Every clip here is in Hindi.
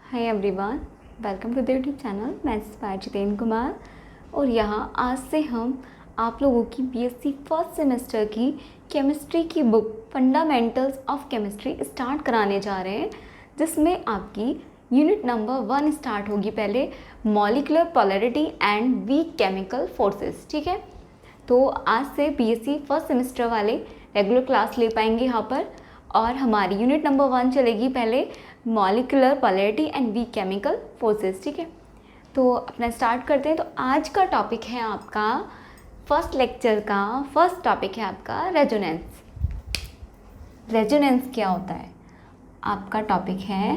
Hi everyone, welcome to the YouTube channel. मैं इंस्पायर जितेंद्र कुमार और यहाँ आज से हम आप लोगों की बीएससी फर्स्ट सेमेस्टर की केमिस्ट्री की book fundamentals of chemistry start कराने जा रहे हैं, जिसमें आपकी यूनिट नंबर 1 स्टार्ट होगी। पहले molecular polarity and weak chemical forces. ठीक है, तो आज से बीएससी फर्स्ट सेमेस्टर वाले रेगुलर क्लास ले पाएंगे यहाँ पर, और हमारी यूनिट नंबर 1 चलेगी पहले molecular polarity and weak chemical forces. ठीक है, तो अपना स्टार्ट करते हैं। तो आज का टॉपिक है आपका फर्स्ट लेक्चर का फर्स्ट टॉपिक है आपका रेजोनेंस। रेजोनेंस क्या होता है? आपका टॉपिक है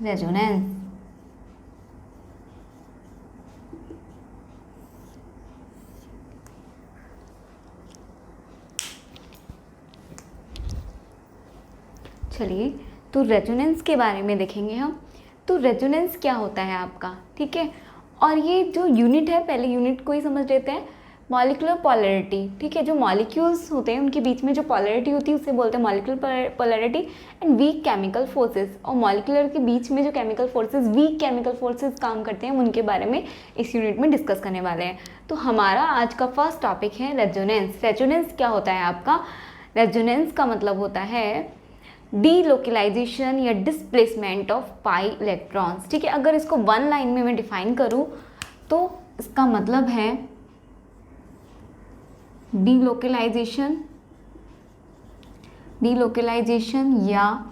रेजोनेंस। चलिए, तो रेजोनेंस के बारे में देखेंगे हम। तो रेजोनेंस क्या होता है आपका, ठीक है। और ये जो यूनिट है, पहले यूनिट को ही समझ लेते हैं। मॉलिक्यूलर पोलैरिटी, ठीक है, जो मॉलिक्यूल्स होते हैं उनके बीच में जो पोलैरिटी होती है उसे बोलते हैं molecular polarity and weak chemical forces. और मॉलिक्यूलर के बीच में जो chemical forces, weak chemical forces काम करते हैं, उनके बारे में इस यूनिट में डिस्कस करने वाले हैं। तो हमारा आज का फर्स्ट टॉपिक है रेजोनेंस। रेजोनेंस क्या होता है आपका? रेजोनेंस का मतलब होता है डीलोकलाइजेशन या डिस्प्लेसमेंट ऑफ पाई इलेक्ट्रॉन्स। ठीक है, अगर इसको वन लाइन में मैं डिफाइन करूं तो इसका मतलब है डीलोकलाइजेशन या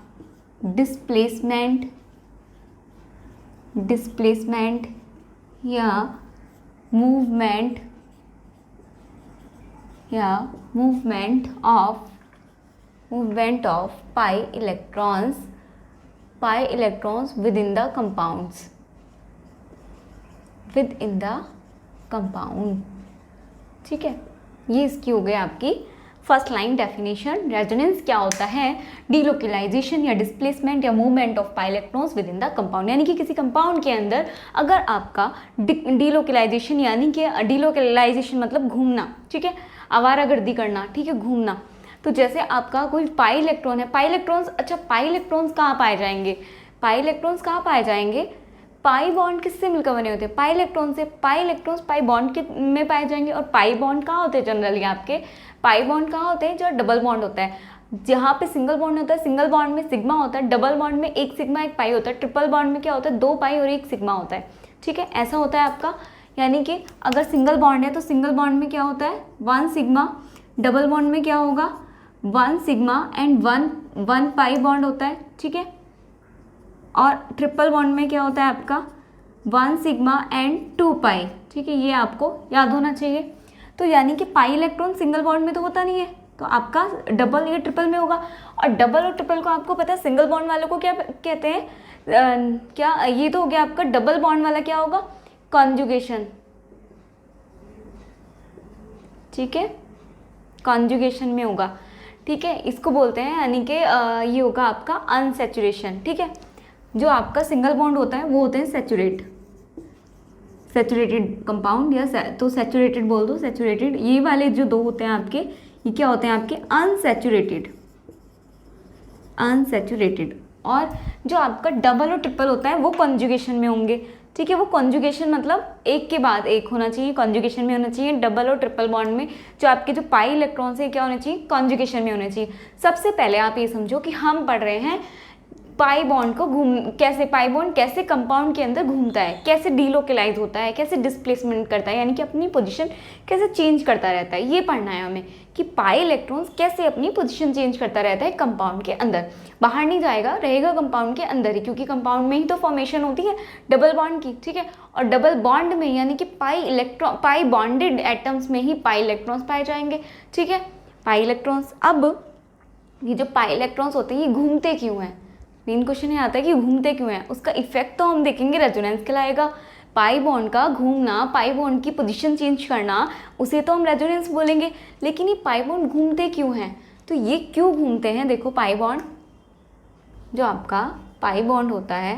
डिस्प्लेसमेंट या movement of pi electrons with in the compound. ठीक है, ये इसकी हो गई आपकी फर्स्ट लाइन डेफिनेशन। रेजोनेंस क्या होता है? डीलोकलाइजेशन या डिस्प्लेसमेंट या movement of pi electrons with in the compound. यानी कि किसी कंपाउंड के अंदर अगर आपका डीलोकलाइजेशन, यानी कि डीलोकलाइजेशन मतलब घूमना, ठीक है, आवारागर्दी करना, ठीक है, घूमना। तो जैसे आपका कोई पाई इलेक्ट्रॉन है, पाई इलेक्ट्रॉन्स, अच्छा पाई इलेक्ट्रॉन्स कहाँ पाए जाएंगे? पाई इलेक्ट्रॉन्स कहाँ पाए जाएंगे? पाई बॉन्ड किससे मिलकर बने होते हैं? पाई इलेक्ट्रॉन से। पाई इलेक्ट्रॉन्स पाई बॉन्ड के में पाए जाएंगे। और पाई बॉन्ड कहाँ होते हैं जनरली आपके? पाई बॉन्ड कहाँ होते हैं? जो डबल बॉन्ड होता है। जहाँ पे सिंगल बॉन्ड होता है, सिंगल बॉन्ड में सिग्मा होता है, डबल बॉन्ड में एक सिग्मा एक पाई होता है, ट्रिपल बॉन्ड में क्या होता है? दो पाई और एक सिग्मा होता है। ठीक है, ऐसा होता है आपका। यानी कि अगर सिंगल बॉन्ड है तो सिंगल बॉन्ड में क्या होता है? 1 सिग्मा। डबल बॉन्ड में क्या होगा? 1 सिग्मा एंड 1 पाई बॉन्ड होता है। ठीक है, और ट्रिपल बॉन्ड में क्या होता है आपका? 1 सिग्मा एंड 2 पाई। ठीक है, ये आपको याद होना चाहिए। तो यानी कि पाई इलेक्ट्रॉन सिंगल बॉन्ड में तो होता नहीं है, तो आपका डबल या ट्रिपल में होगा। और डबल और ट्रिपल को आपको पता है, सिंगल बॉन्ड वालों को क्या कहते हैं? क्या ये तो हो गया आपका। डबल बॉन्ड वाला क्या होगा? कॉन्जुगेशन। ठीक है, कॉन्जुगेशन में होगा। ठीक है, इसको बोलते हैं, यानी कि ये होगा आपका अनसैचुरेशन। ठीक है, जो आपका सिंगल बॉन्ड होता है वो होते हैं सैचुरेटेड कंपाउंड, या तो सैचुरेटेड बोल दो, सैचुरेटेड। ये वाले जो दो होते हैं आपके, ये क्या होते हैं आपके? अनसैचुरेटेड। और जो आपका डबल और ट्रिपल होता है वो कॉन्जुगेशन में होंगे। ठीक है, वो कॉन्जुगेशन मतलब एक के बाद एक होना चाहिए, कॉन्जुगेशन में होना चाहिए। डबल और ट्रिपल बॉन्ड में जो आपके जो पाई इलेक्ट्रॉन्स है क्या होने चाहिए? कॉन्जुगेशन में होने चाहिए। सबसे पहले आप ये समझो कि हम पढ़ रहे हैं पाई बॉन्ड को कैसे, पाई बॉन्ड कैसे कंपाउंड के अंदर घूमता है, कैसे डीलोकलाइज होता है, कैसे डिस्प्लेसमेंट करता है, यानी कि अपनी पोजीशन कैसे चेंज करता रहता है। ये पढ़ना है हमें कि पाई इलेक्ट्रॉन्स कैसे अपनी पोजीशन चेंज करता रहता है कंपाउंड के अंदर। बाहर नहीं जाएगा, रहेगा कंपाउंड के अंदर ही, क्योंकि कंपाउंड में ही तो फॉर्मेशन होती है डबल बॉन्ड की। ठीक है, और डबल बॉन्ड में यानी कि पाई बॉन्डेड एटम्स में ही पाई इलेक्ट्रॉन्स पाए जाएंगे। ठीक है, पाई इलेक्ट्रॉन्स। अब ये जो पाई इलेक्ट्रॉन्स होते हैं ये घूमते क्यों हैं? मेन क्वेश्चन ये आता है कि घूमते क्यों हैं। उसका इफेक्ट तो हम देखेंगे रेजोनेंस कहलाएगा। पाई बॉन्ड का घूमना, पाई बॉन्ड की पोजीशन चेंज करना, उसे तो हम रेजोनेंस बोलेंगे। लेकिन ये पाई बॉन्ड घूमते क्यों हैं? तो ये क्यों घूमते हैं? देखो, पाई बॉन्ड, जो आपका पाई बॉन्ड होता है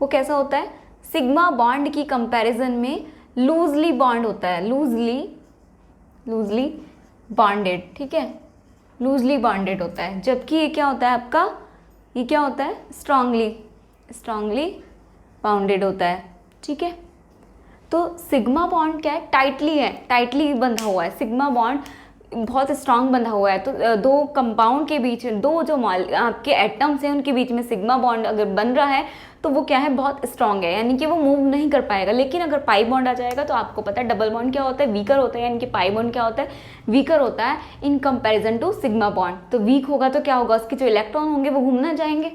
वो कैसा होता है? सिग्मा बॉन्ड की कंपैरिजन में लूजली बॉन्ड होता है, लूजली बॉन्डेड। ठीक है, लूजली बॉन्डेड होता है। जबकि ये क्या होता है आपका? ये क्या होता है? स्ट्रांगली बाउंडेड होता है, ठीक है। तो सिग्मा बॉन्ड क्या है, टाइटली बंधा हुआ है, सिग्मा बॉन्ड बहुत स्ट्रांग बंधा हुआ है। तो दो कंपाउंड के बीच, दो जो आपके एटम्स हैं उनके बीच में सिग्मा बॉन्ड अगर बन रहा है तो वो क्या है, बहुत स्ट्रांग है, यानी कि वो मूव नहीं कर पाएगा। लेकिन अगर पाई बॉन्ड आ जाएगा तो आपको पता है डबल बॉन्ड क्या होता है, वीकर होता है, यानी कि पाई बॉन्ड क्या होता है, वीकर होता है in comparison to sigma bond. तो वीक होगा तो क्या होगा, उसके जो इलेक्ट्रॉन होंगे वो घूमना जाएंगे,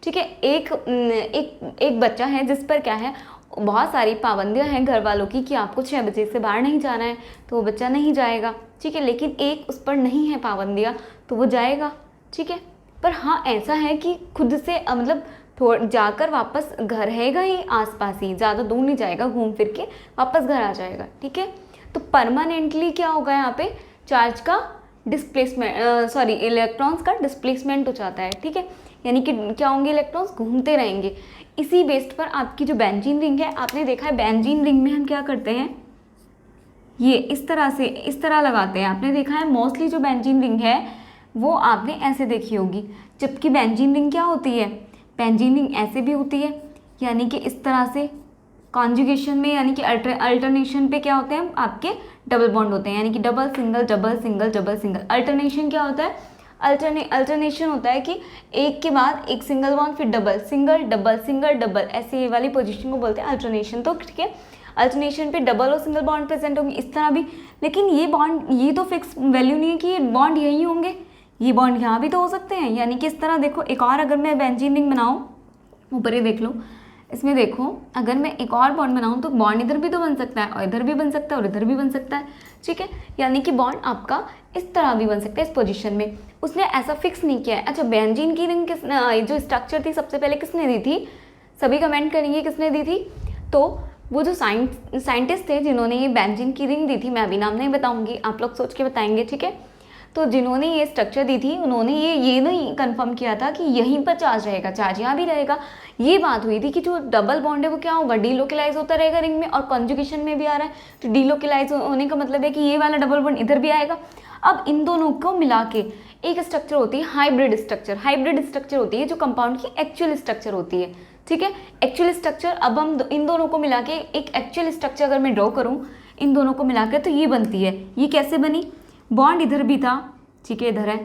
ठीक है। एक बच्चा है जिस पर क्या है, बहुत सारी पाबंदियां हैं घर वालों की कि आपको 6 बजे से बाहर नहीं जाना है, तो वो बच्चा नहीं जाएगा, ठीक है। लेकिन एक उस पर नहीं है पाबंदियां तो वो जाएगा, ठीक है। पर हाँ ऐसा है कि खुद से मतलब जाकर वापस घर रहेगा ही आसपास ही, ज़्यादा दूर नहीं जाएगा, घूम फिर के वापस घर आ जाएगा, ठीक है। तो परमानेंटली क्या होगा यहाँ पे, चार्ज का डिस्प्लेसमेंट, इलेक्ट्रॉन्स का डिस्प्लेसमेंट हो जाता है, ठीक है। यानी कि क्या होंगे, इलेक्ट्रॉन्स घूमते रहेंगे। इसी बेस्ड पर आपकी जो बेंजीन रिंग है, आपने देखा है बेंजीन रिंग में हम क्या करते हैं, ये इस तरह लगाते हैं, आपने देखा है मोस्टली जो बेंजीन रिंग है वो आपने ऐसे देखी होगी। जबकि बेंजीन रिंग क्या होती है, बेंजीन रिंग ऐसे भी होती है, यानी कि इस तरह से कॉन्जुगेशन में, यानी कि अल्टरनेशन पे क्या होते हैं आपके डबल बॉन्ड होते हैं, यानी कि double single double single double single. Alternation क्या होता है, अल्टरनेशन होता है कि एक के बाद एक सिंगल बॉन्ड, फिर डबल सिंगल डबल, ऐसे ये वाली पोजीशन को बोलते हैं अल्टरनेशन। तो ठीक है, अल्टरनेशन पे डबल और सिंगल बॉन्ड प्रेजेंट होंगे, इस तरह भी। लेकिन ये बॉन्ड, ये तो फिक्स वैल्यू नहीं है कि ये बॉन्ड यही होंगे, ये बॉन्ड यहाँ भी तो हो सकते हैं। यानी कि इस तरह देखो, एक और अगर मैं बेंजीन रिंग बनाऊँ, ऊपर ही देख लो, इसमें देखो अगर मैं एक और बॉन्ड बनाऊँ तो बॉन्ड इधर भी तो बन सकता है और इधर भी बन सकता है और इधर भी बन सकता है, ठीक है। यानी कि बॉन्ड आपका इस तरह भी बन सकता है इस पोजीशन में, उसने ऐसा फिक्स नहीं किया है। अच्छा, बेंजीन की रिंग जो स्ट्रक्चर थी सबसे पहले किसने दी थी, सभी कमेंट करेंगे किसने दी थी। तो वो जो साइंटिस्ट थे जिन्होंने ये बेंजीन की रिंग दी थी, मैं अभी नाम नहीं बताऊंगी, आप लोग सोच के बताएंगे, ठीक है। तो जिन्होंने ये स्ट्रक्चर दी थी उन्होंने ये नहीं कंफर्म किया था कि यहीं पर चार्ज रहेगा, चार्ज यहाँ भी रहेगा। ये बात हुई थी कि जो डबल बॉन्ड है वो क्या होगा, डीलोकलाइज होता रहेगा रिंग में, और कॉन्जुगेशन में भी आ रहा है। तो डीलोकलाइज होने का मतलब है कि ये वाला डबल बॉन्ड इधर भी आएगा। अब इन दोनों को मिला के एक स्ट्रक्चर होती है हाइब्रिड स्ट्रक्चर। हाइब्रिड स्ट्रक्चर होती है जो कंपाउंड की एक्चुअल स्ट्रक्चर होती है, ठीक है। एक्चुअल स्ट्रक्चर, अब हम इन दोनों को मिला के एक एक्चुअल स्ट्रक्चर अगर मैं ड्रॉ करूँ इन दोनों को मिला के, तो ये बनती है। ये कैसे बनी, बॉन्ड इधर भी था, ठीक है, इधर है,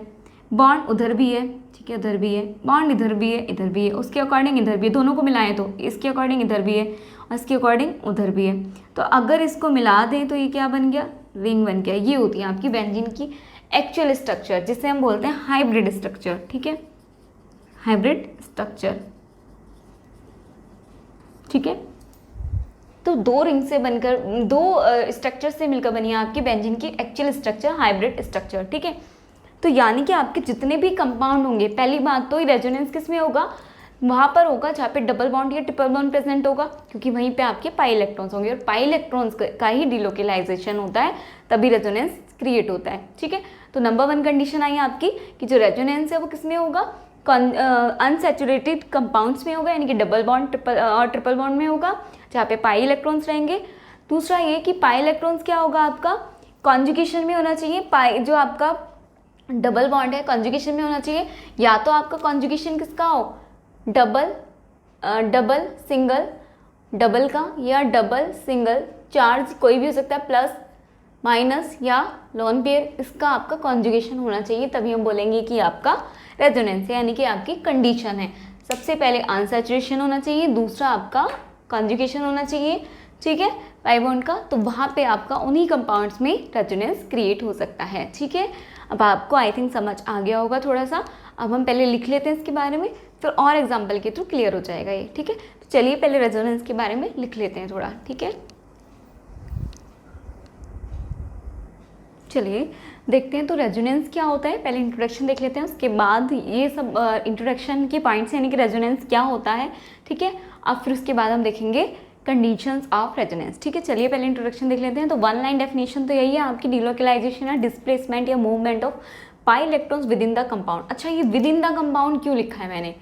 बॉन्ड उधर भी है, ठीक है, इधर भी है, बॉन्ड इधर भी है, इधर भी है, उसके अकॉर्डिंग इधर भी है, दोनों को मिलाएं तो इसके अकॉर्डिंग इधर भी है और इसके अकॉर्डिंग उधर भी है। तो अगर इसको मिला दें तो ये क्या बन गया, रिंग बन गया। ये होती है आपकी बेंजीन की एक्चुअल स्ट्रक्चर, जिसे हम बोलते हैं हाइब्रिड स्ट्रक्चर, ठीक है, हाइब्रिड स्ट्रक्चर, ठीक है। तो दो रिंग से बनकर, दो स्ट्रक्चर से मिलकर बनी है आपकी बेंजीन की एक्चुअल स्ट्रक्चर, हाइब्रिड स्ट्रक्चर, ठीक है। तो यानी कि आपके जितने भी कंपाउंड होंगे, पहली बात तो रेजोनेंस किस में होगा, वहाँ पर होगा जहाँ पे डबल बॉन्ड या ट्रिपल बॉन्ड प्रेजेंट होगा, क्योंकि वहीं पे आपके पाई इलेक्ट्रॉन्स होंगे, और पाई इलेक्ट्रॉन्स का ही डिलोकलाइजेशन होता है, तभी रेजोनेंस क्रिएट होता है, ठीक है। तो नंबर 1 कंडीशन आई आपकी कि जो रेजोनेंस है वो किस में होगा, अनसैचुरेटेड कंपाउंड्स में होगा, यानी कि डबल बॉन्ड ट्रिपल बॉन्ड में होगा, जहाँ पे पाई इलेक्ट्रॉन्स रहेंगे। दूसरा ये कि पाई इलेक्ट्रॉन्स क्या होगा आपका, कॉन्जुगेशन में होना चाहिए। पाई जो आपका डबल बॉन्ड है कॉन्जुगेशन में होना चाहिए, या तो आपका कॉन्जुगेशन किसका हो, डबल सिंगल, डबल का या डबल सिंगल, चार्ज कोई भी हो सकता है, प्लस माइनस या लोन पेयर, इसका आपका कॉन्जुगेशन होना चाहिए, तभी हम बोलेंगे कि आपका रेजोनेंस है, यानी कि आपकी कंडीशन है। सबसे पहले अनसैचुरेशन होना चाहिए, दूसरा आपका कॉन्जुगेशन होना चाहिए, ठीक है, पाई बॉन्ड का। तो वहाँ पे आपका उन्हीं कंपाउंड्स में रेजोनेंस क्रिएट हो सकता है, ठीक है। अब आपको आई थिंक समझ आ गया होगा थोड़ा सा। अब हम पहले लिख लेते हैं इसके बारे में, फिर और एग्जाम्पल के थ्रू क्लियर हो जाएगा ये, ठीक है। तो चलिए पहले रेजोनेंस के बारे में लिख लेते हैं थोड़ा, ठीक है। चलिए देखते हैं तो रेजोनेंस क्या होता है, पहले इंट्रोडक्शन देख लेते हैं, उसके बाद ये सब इंट्रोडक्शन के पॉइंट्स, यानी कि रेजोनेंस क्या होता है, ठीक है। अब फिर उसके बाद हम देखेंगे कंडीशंस ऑफ रेजोनेंस, ठीक है। चलिए पहले इंट्रोडक्शन देख लेते हैं। तो 1 लाइन डेफिनेशन तो यही है आपकी, डिलोकलाइजेशन या डिस्प्लेसमेंट या movement of pi electrons with in the compound. अच्छा, ये विद इन द कंपाउंड क्यों लिखा है मैंने,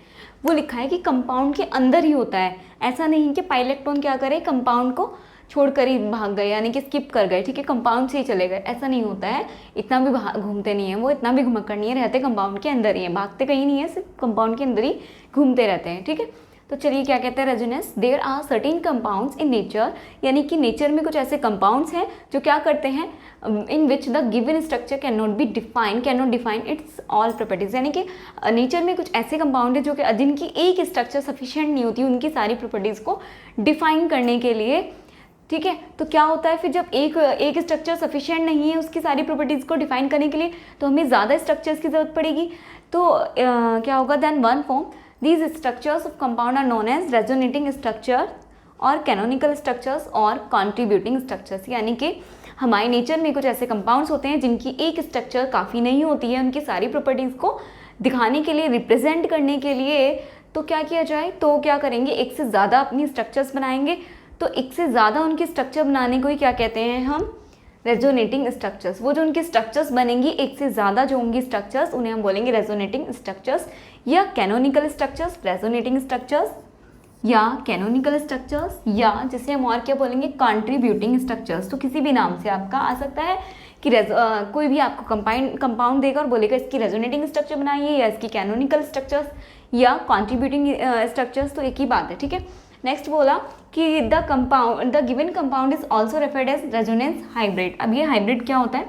वो लिखा है कि कंपाउंड के अंदर ही होता है, ऐसा नहीं कि पाई इलेक्ट्रॉन क्या करे, कंपाउंड को छोड़कर ही भाग गए, यानी कि स्किप कर गए, ठीक है, कंपाउंड से ही चले गए, ऐसा नहीं होता है। इतना भी घूमते नहीं है वो, इतना भी घुमक्कड़ नहीं है, रहते कंपाउंड के अंदर ही है, भागते कहीं नहीं है, सिर्फ कंपाउंड के अंदर ही घूमते रहते हैं, ठीक है। तो चलिए क्या कहते हैं resonance, there are certain compounds in nature, यानी कि नेचर में कुछ ऐसे कंपाउंड्स हैं जो क्या करते हैं, in which the given structure can not define its all properties, यानी कि नेचर में कुछ ऐसे कंपाउंड है जो कि जिनकी एक स्ट्रक्चर सफिशिएंट नहीं होती उनकी सारी प्रॉपर्टीज़ को डिफाइन करने के लिए। ठीक है, तो क्या होता है फिर जब एक स्ट्रक्चर सफिशिएंट नहीं है उसकी सारी प्रॉपर्टीज़ को डिफाइन करने के लिए, तो हमें ज़्यादा स्ट्रक्चर्स की जरूरत पड़ेगी। तो क्या होगा, then one form these structures of compound are known as resonating structure और कैनोनिकल स्ट्रक्चर्स और कॉन्ट्रीब्यूटिंग स्ट्रक्चर्स, यानी कि हमारे नेचर में कुछ ऐसे कंपाउंड्स होते हैं जिनकी एक स्ट्रक्चर काफ़ी नहीं होती है उनकी सारी प्रॉपर्टीज़ को दिखाने के लिए, रिप्रेजेंट करने के लिए। तो क्या किया जाए, तो क्या करेंगे, एक से ज़्यादा अपनी स्ट्रक्चर्स बनाएंगे। तो एक से ज़्यादा उनकी स्ट्रक्चर बनाने को ही क्या कहते हैं हम, रेजोनेटिंग स्ट्रक्चर्स। वो जो उनकी स्ट्रक्चर्स बनेंगी एक से ज़्यादा जो होंगी स्ट्रक्चर्स उन्हें हम बोलेंगे रेजोनेटिंग स्ट्रक्चर्स या कैनोनिकल स्ट्रक्चर्स, रेजोनेटिंग स्ट्रक्चर्स या कैनोनिकल स्ट्रक्चर्स, या जिसे हम और क्या बोलेंगे, कंट्रीब्यूटिंग स्ट्रक्चर्स। तो किसी भी नाम से आपका आ सकता है कि कोई भी आपको कंपाउंड देगा और बोलेगा इसकी रेजोनेटिंग स्ट्रक्चर बनाइए या इसकी कैनोनिकल स्ट्रक्चर्स या कंट्रीब्यूटिंग स्ट्रक्चर्स, तो एक ही बात है। ठीक है, नेक्स्ट बोला कि the given compound is also referred as resonance hybrid. अब ये हाइब्रिड क्या होता है,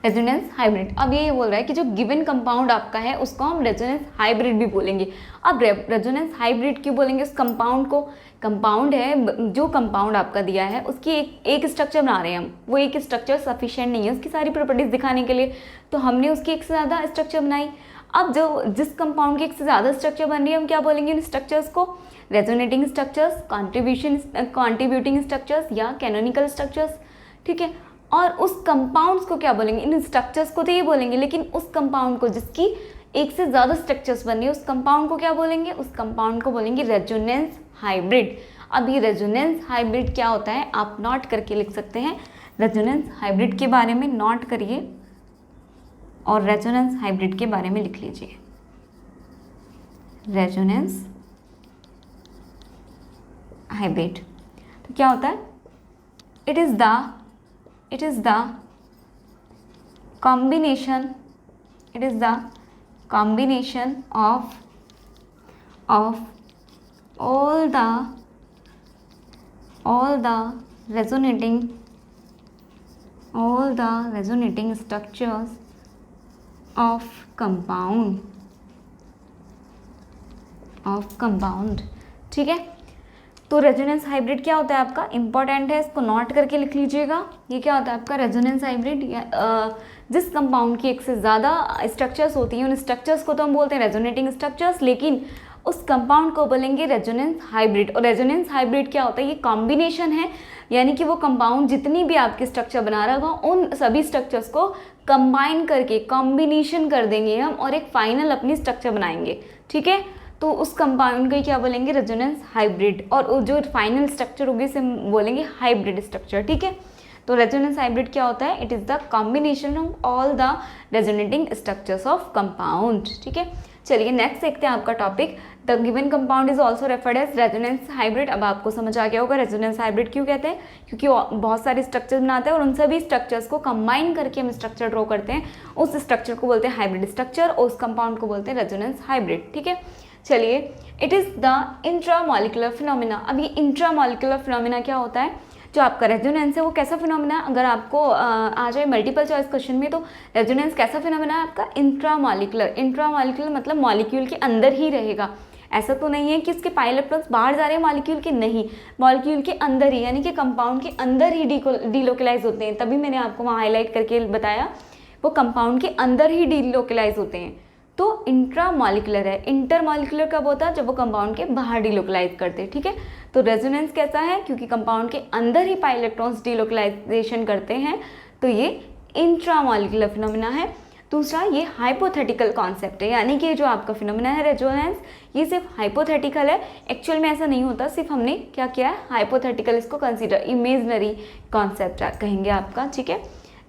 रेजोनेंस हाइब्रिड। अब ये बोल रहा है कि जो गिवन कंपाउंड आपका है उसको हम रेजोनेंस हाइब्रिड भी बोलेंगे। अब रेजोनेंस हाइब्रिड क्यों बोलेंगे उस कंपाउंड को, कंपाउंड है जो कंपाउंड आपका दिया है उसकी एक स्ट्रक्चर बना रहे हैं हम, वो एक स्ट्रक्चर सफिशिएंट नहीं है उसकी सारी प्रॉपर्टीज दिखाने के लिए, तो हमने उसकी एक से ज़्यादा स्ट्रक्चर बनाई। अब जिस कंपाउंड की एक से ज़्यादा स्ट्रक्चर बन रही है हम क्या बोलेंगे उन स्ट्रक्चर्स को, रेजोनेटिंग स्ट्रक्चर्स, कॉन्ट्रीब्यूटिंग स्ट्रक्चर्स या कैनोनिकल स्ट्रक्चर्स। ठीक है, और उस कंपाउंड्स को क्या बोलेंगे, इन स्ट्रक्चर्स को तो ये बोलेंगे, लेकिन उस कंपाउंड को जिसकी एक से ज़्यादा स्ट्रक्चर्स बन रही है उस कंपाउंड को क्या बोलेंगे, उस कंपाउंड को बोलेंगे रेजोनेंस हाइब्रिड। अब ये रेजोनेंस हाइब्रिड क्या होता है आप नोट करके लिख सकते हैं, रेजोनेंस हाइब्रिड के बारे में नोट करिए और रेजोनेंस हाइब्रिड के बारे में लिख लीजिए। रेजोनेंस हाइब्रिड तो क्या होता है, it is the combination of all the resonating structures of compound। ठीक है, तो रेजोनेंस हाइब्रिड क्या होता है आपका, इंपॉर्टेंट है, इसको नोट करके लिख लीजिएगा। ये क्या होता है आपका रेजोनेंस हाइब्रिड, जिस कंपाउंड की एक से ज़्यादा स्ट्रक्चर्स होती हैं उन स्ट्रक्चर्स को तो हम बोलते हैं रेजोनेटिंग स्ट्रक्चर्स, लेकिन उस कंपाउंड को बोलेंगे रेजोनेंस हाइब्रिड। और रेजोनेंस हाइब्रिड क्या होता है, ये कॉम्बिनेशन है, यानी कि वो कंपाउंड जितनी भी आपके स्ट्रक्चर बना रहा होगा उन सभी स्ट्रक्चर्स को कंबाइन करके कॉम्बिनेशन कर देंगे हम और एक फाइनल अपनी स्ट्रक्चर बनाएंगे। ठीक है, तो उस कंपाउंड को क्या बोलेंगे, रेजोनेंस हाइब्रिड, और जो फाइनल स्ट्रक्चर होगी उसे बोलेंगे हाइब्रिड स्ट्रक्चर। ठीक है, तो रेजोनेंस हाइब्रिड क्या होता है, it is the combination of all the resonating structures of compound. ठीक है, चलिए नेक्स्ट देखते हैं आपका topic, the given compound is also referred as resonance hybrid. अब आपको समझ आ गया होगा रेजोनेंस हाइब्रिड क्यों कहते हैं, क्योंकि बहुत सारे स्ट्रक्चर्स बनाते हैं और उन सभी स्ट्रक्चर्स को कंबाइन करके हम स्ट्रक्चर ड्रॉ करते हैं, उस स्ट्रक्चर को बोलते हैं हाइब्रिड स्ट्रक्चर और उस कंपाउंड को बोलते हैं रेजोनेंस हाइब्रिड। ठीक है, चलिए it is the intramolecular phenomena. अब ये इंट्रामॉलिक्यूलर फिनोमिना क्या होता है, जो आपका रेजोनेंस है वो कैसा फिनोमिना है, अगर आपको आ जाए मल्टीपल चॉइस क्वेश्चन में तो रेजोनेंस कैसा फिनोमिना है आपका, इंट्रामॉलिक्यूलर। इंट्रामॉलिक्यूलर मतलब मॉलिक्यूल के अंदर ही रहेगा, ऐसा तो नहीं है कि इसके पाई इलेक्ट्रॉन्स बाहर जा रहे हैं मॉलिक्यूल के, नहीं, मॉलिक्यूल के अंदर ही, यानी कि कंपाउंड के अंदर ही डीलोकलाइज होते हैं। तभी मैंने आपको वहाँ हाईलाइट करके बताया वो कंपाउंड के अंदर ही डीलोकलाइज होते हैं, तो इंट्रामॉलिक्यूलर है। इंटरमॉलिक्यूलर कब होता है, जब वो कंपाउंड के बाहर डीलोकलाइज करते हैं। ठीक है, तो रेजोनेंस कैसा है, क्योंकि कंपाउंड के अंदर ही पाई इलेक्ट्रॉन्स डीलोकलाइजेशन करते हैं, तो ये इंट्रामॉलिक्यूलर फिनोमिना है। दूसरा, ये हाइपोथेटिकल कॉन्सेप्ट है, यानी कि जो आपका फिनोमिना है रेजोनेंस, ये सिर्फ हाइपोथेटिकल है, एक्चुअल में ऐसा नहीं होता, सिर्फ हमने क्या किया है, हाइपोथेटिकल इसको कंसीडर, इमेजनरी कॉन्सेप्ट कहेंगे आपका। ठीक है,